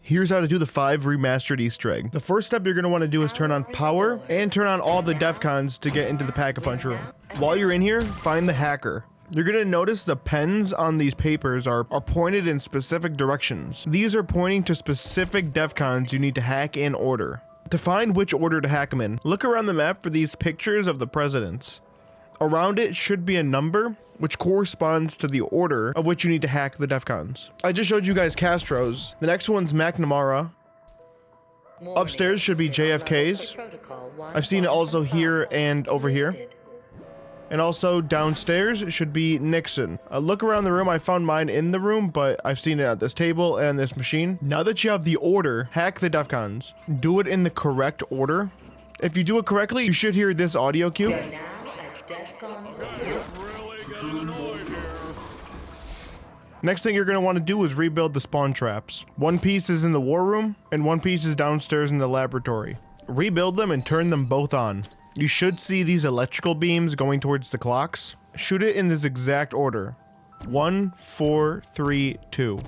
Here's how to do the 5 remastered Easter egg. The first step you're going to want to do is turn on power and turn on all the DEFCONs to get into the Pack-a-Punch room. While you're in here, find the hacker. You're going to notice the pens on these papers are pointed in specific directions. These are pointing to specific DEFCONs you need to hack in order. To find which order to hack them in, look around the map for these pictures of the presidents. Around it should be a number, which corresponds to the order of which you need to hack the DEFCONs. I just showed you guys Castro's. The next one's McNamara. Upstairs should be JFK's. I've seen it also here and over here. And also downstairs should be Nixon. Look around the room. I found mine in the room, but I've seen it at this table and this machine. Now that you have the order, hack the DEFCONs. Do it in the correct order. If you do it correctly, you should hear this audio cue. Next thing you're going to want to do is rebuild the spawn traps. One piece is in the war room, and one piece is downstairs in the laboratory. Rebuild them and turn them both on. You should see these electrical beams going towards the clocks. Shoot it in this exact order. 1, 4, 3, 2.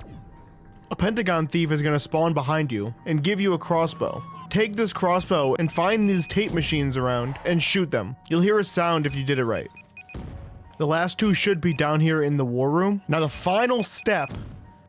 A Pentagon thief is going to spawn behind you and give you a crossbow. Take this crossbow and find these tape machines around and shoot them. You'll hear a sound if you did it right. The last two should be down here in the war room. Now the final step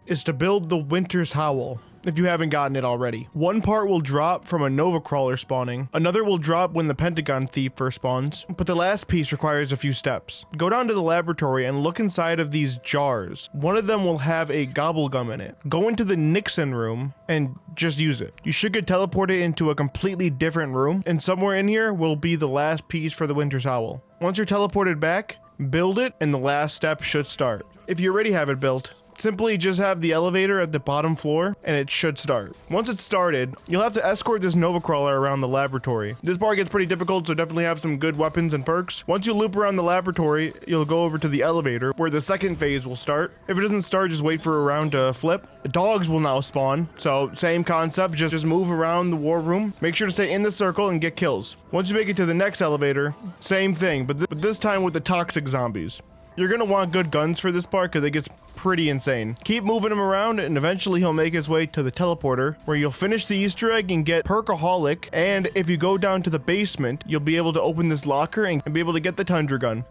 is to build the Winter's Howl, if you haven't gotten it already. One part will drop from a Nova Crawler spawning, another will drop when the Pentagon thief first spawns, but the last piece requires a few steps. Go down to the laboratory and look inside of these jars. One of them will have a gobble gum in it. Go into the Nixon room and just use it. You should get teleported into a completely different room, and somewhere in here will be the last piece for the Winter's Howl. Once you're teleported back, build it, and the last step should start. If you already have it built, simply just have the elevator at the bottom floor and it should start. Once it's started, you'll have to escort this Nova Crawler around the laboratory. This part gets pretty difficult, so definitely have some good weapons and perks. Once you loop around the laboratory, you'll go over to the elevator where the second phase will start. If it doesn't start, just wait for a round to flip. Dogs will now spawn, so same concept, just move around the war room. Make sure to stay in the circle and get kills. Once you make it to the next elevator, same thing, but this time with the toxic zombies. You're going to want good guns for this part because it gets pretty insane. Keep moving him around and eventually he'll make his way to the teleporter where you'll finish the Easter egg and get Perkaholic, and if you go down to the basement, you'll be able to open this locker and be able to get the Tundra gun.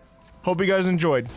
Hope you guys enjoyed.